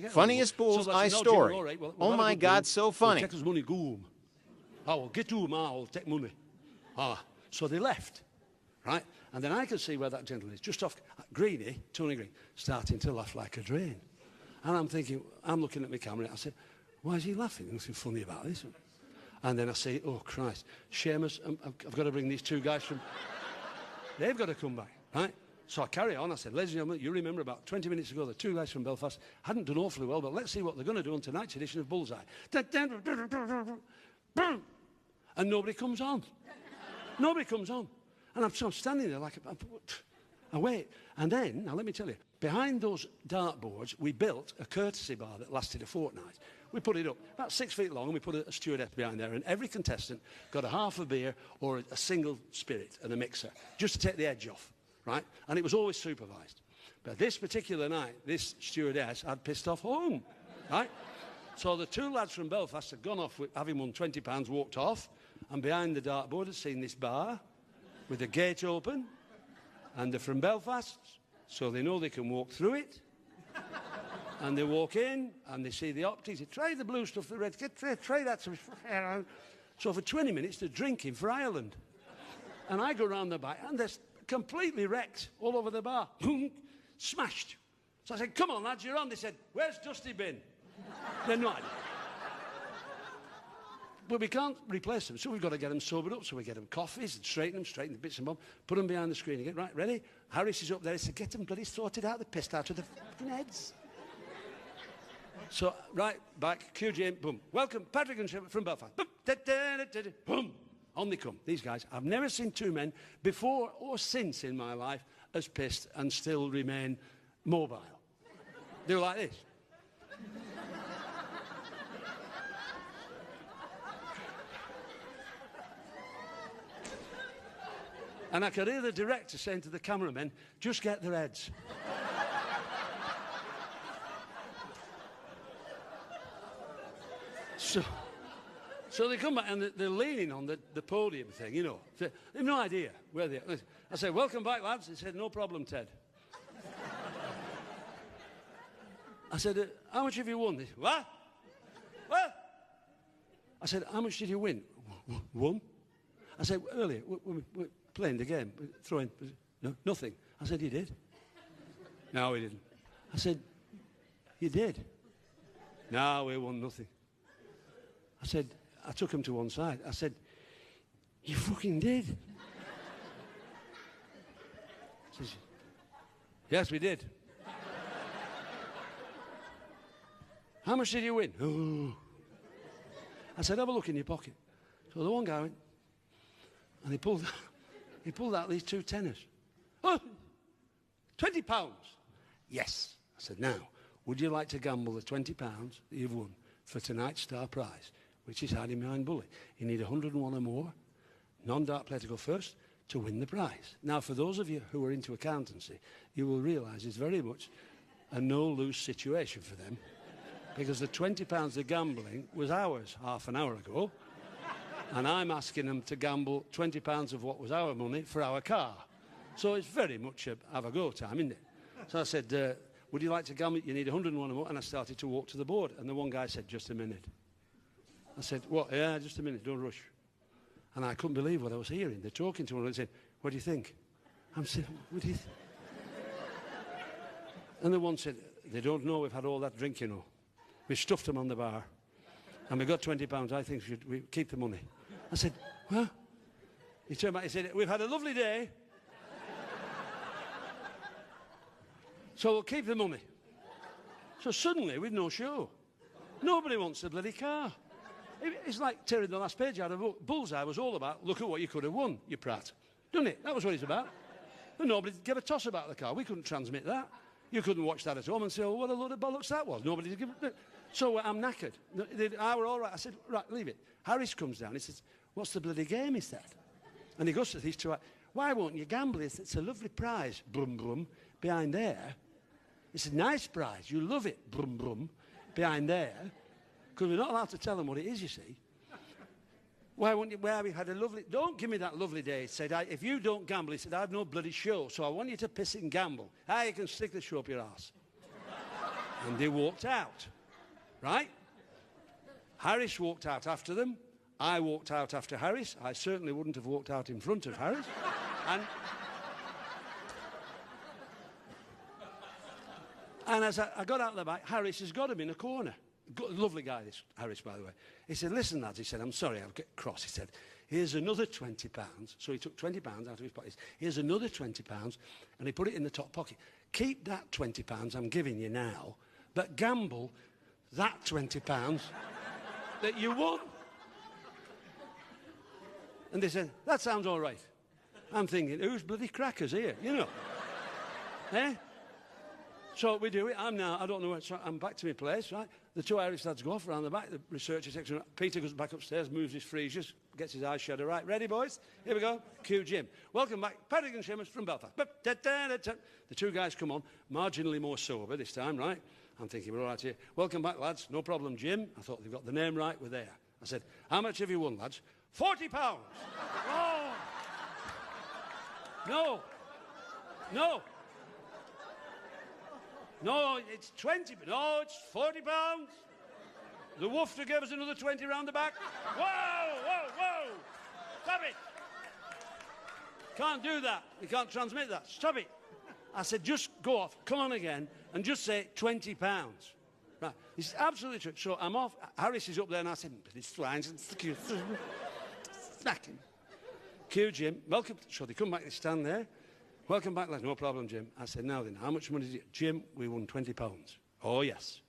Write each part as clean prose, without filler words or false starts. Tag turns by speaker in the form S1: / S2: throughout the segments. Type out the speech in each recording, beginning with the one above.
S1: Funniest bullseye story. No, right, well, oh my God, so funny.
S2: We'll take us money, go home. Oh, well, get home, I'll take money. So they left, right? And then I could see where that gentleman is, just off Greeny, Tony Green, starting to laugh like a drain. And I'm thinking, I'm looking at my camera, I said, why is he laughing? Nothing funny about this. And then I say, oh, Christ, Seamus, I've got to bring these two guys from... They've got to come back, right? So I carry on. I said, ladies and gentlemen, you remember about 20 minutes ago, the two guys from Belfast hadn't done awfully well, but let's see what they're going to do on tonight's edition of Bullseye. And nobody comes on. Nobody comes on. And I'm standing there like, I wait. And then, now let me tell you, behind those dartboards, we built a courtesy bar that lasted a fortnight. We put it up about 6 feet long, and we put a stewardess behind there, and every contestant got a half a beer or a single spirit and a mixer, just to take the edge off. Right? And it was always supervised. But this particular night, this stewardess had pissed off home, right? So the two lads from Belfast had gone off, with, having won £20, walked off, and behind the dartboard had seen this bar with the gate open, and they're from Belfast, so they know they can walk through it. And they walk in, and they see the optics. They try the blue stuff, the red, try that. So for 20 minutes, they're drinking for Ireland. And I go round the back, and there's completely wrecked all over the bar. Boom, smashed. So I said, come on, lads, you're on. They said, where's Dusty been? They had no idea. But we can't replace them, so we've got to get them sobered up. So we get them coffees and straighten the bits and bobs, put them behind the screen again. Right, ready? Harris is up there. He said, get them bloody sorted out. They're pissed out of the fucking heads. So, right, back, QG, boom. Welcome, Patrick and from Belfast. Boom, boom. On they come, these guys. I've never seen two men before or since in my life as pissed and still remain mobile. They were like this. And I could hear the director saying to the cameramen, just get their heads. So they come back and they're leaning on the podium thing, you know. They have no idea where they are. I said, welcome back, lads. He said, no problem, Ted. I said, how much have you won? He said, what? What? I said, how much did you win? Won? I said, earlier, we're playing the game, throwing, no, nothing. I said, you did? No, we didn't. I said, you did? No, we won nothing. I said, I took him to one side. I said, you fucking did. He says, yes, we did. How much did you win? Oh. I said, have a look in your pocket. So the one guy went, and he pulled out these two tenors. Oh, £20. Yes. I said, now, would you like to gamble the £20 that you've won for tonight's star prize, which is hiding behind bully? You need 101 or more, non-dart player to go first, to win the prize. Now, for those of you who are into accountancy, you will realise it's very much a no-lose situation for them, because the £20 they're gambling was ours half an hour ago, and I'm asking them to gamble £20 of what was our money for our car. So it's very much a have-a-go time, isn't it? So I said, would you like to gamble? You need 101 or more. And I started to walk to the board, and the one guy said, just a minute. I said, what? Yeah, just a minute, don't rush. And I couldn't believe what I was hearing. They're talking to one and saying, what do you think? I'm saying, what do you think? And the one said, they don't know we've had all that drink, you know. We stuffed them on the bar, and we got £20. I think we keep the money. I said, what? He turned back, he said, we've had a lovely day, so we'll keep the money. So suddenly, we've no show. Nobody wants the bloody car. It's like tearing the last page out of a book. Bullseye was all about, look at what you could have won, you prat. Doesn't it? That was what it's about. And nobody gave a toss about the car. We couldn't transmit that. You couldn't watch that at home and say, oh, what a load of bollocks that was. Nobody did give it. So I'm knackered. I were all right. I said, right, leave it. Harris comes down. He says, what's the bloody game is that? And he goes to these two, why won't you gamble? It's a lovely prize, brum, brum, behind there. It's a nice prize. You love it, brum, brum, behind there. Because we're not allowed to tell them what it is, you see. Why won't you, well, we had a lovely, don't give me that lovely day. He said, if you don't gamble, he said, I have no bloody show, so I want you to piss it and gamble. You can stick the show up your arse. And they walked out, right? Harris walked out after them. I walked out after Harris. I certainly wouldn't have walked out in front of Harris. And as I got out of the back, Harris has got him in a corner. Lovely guy, this Harris, by the way. He said, listen, lads, he said, I'm sorry, I'll get cross. He said, here's another £20. So he took £20 out of his pocket. Here's another £20, and he put it in the top pocket. Keep that £20 I'm giving you now, but gamble that £20 that you won. And they said, that sounds all right. I'm thinking, who's bloody crackers here, you know? Eh? So we do it. I don't know where, so I'm back to my place, right? The two Irish lads go off around the back, the researcher section. Peter goes back upstairs, moves his freezers, gets his eyeshadow right. Ready, boys? Here we go. Cue Jim. Welcome back, Patrick and Seamus from Belfast. The two guys come on, marginally more sober this time, right? I'm thinking, we're all right here. Welcome back, lads. No problem, Jim. I thought they've got the name right. We're there. I said, how much have you won, lads? £40. Oh! No. No. No, it's 20. No, it's £40. The woofter gave us another 20 round the back. Whoa, whoa, whoa. Stop it. Can't do that. You can't transmit that. Stop it. I said, just go off, come on again, and just say £20. Right. It's absolutely true. So I'm off. Harris is up there, and I said, it's flying. Snacking. Cue Jim. Welcome. So they come back, they stand there. Welcome back, lad. No problem, Jim. I said, now then, how much money did you... Jim, we won £20. Oh, yes.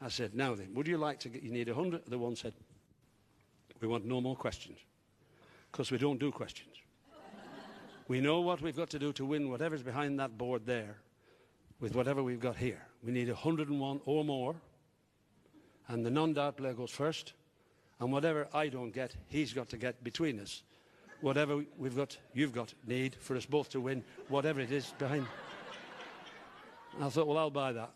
S2: I said, now then, would you like to get... You need 100? The one said, we want no more questions. Because we don't do questions. We know what we've got to do to win whatever's behind that board there with whatever we've got here. We need 101 or more. And the non-dart player goes first. And whatever I don't get, he's got to get between us. Whatever we've got, you've got, need for us both to win, whatever it is behind. And I thought, well, I'll buy that.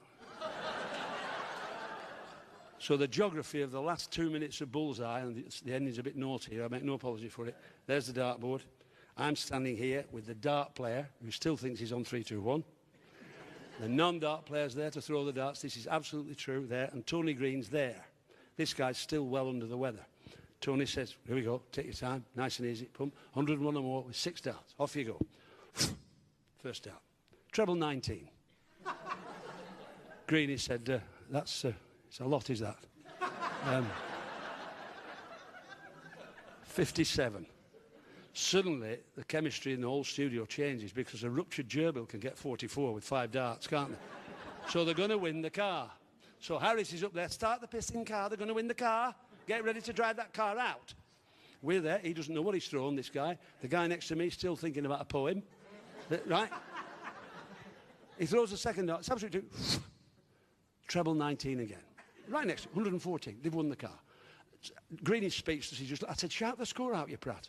S2: So the geography of the last 2 minutes of bullseye, and the ending's a bit naughty, I make no apology for it. There's the dartboard. I'm standing here with the dart player, who still thinks he's on 3-2-1. The non-dart player's there to throw the darts. This is absolutely true there. And Tony Green's there. This guy's still well under the weather. Tony says, here we go, take your time, nice and easy, pump, 101 or more with 6 darts. Off you go. First dart. Treble 19. Greenie said, it's a lot, is that? 57. Suddenly, the chemistry in the whole studio changes because a ruptured gerbil can get 44 with 5 darts, can't they? So they're going to win the car. So Harris is up there, start the pissing car, they're going to win the car. Get ready to drive that car out. We're there. He doesn't know what he's thrown, this guy. The guy next to me is still thinking about a poem. Right? He throws the second dart. It's absolutely true. Treble 19 again. Right next to 114. They've won the car. Greenie speaks. I said, shout the score out, you prat.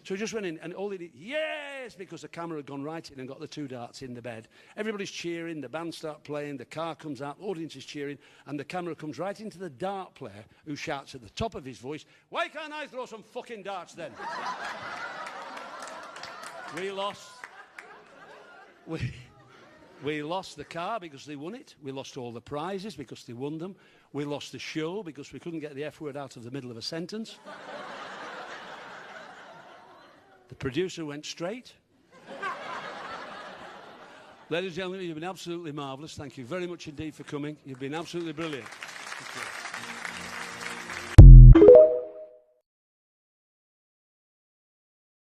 S2: So he just went in, and all he did, yes, because the camera had gone right in and got the 2 darts in the bed. Everybody's cheering, the band start playing, the car comes out, the audience is cheering, and the camera comes right into the dart player, who shouts at the top of his voice, why can't I throw some fucking darts then? We lost. We lost the car because they won it. We lost all the prizes because they won them. We lost the show because we couldn't get the F word out of the middle of a sentence. The producer went straight. Ladies and gentlemen, you've been absolutely marvellous. Thank you very much indeed for coming. You've been absolutely brilliant. Thank you.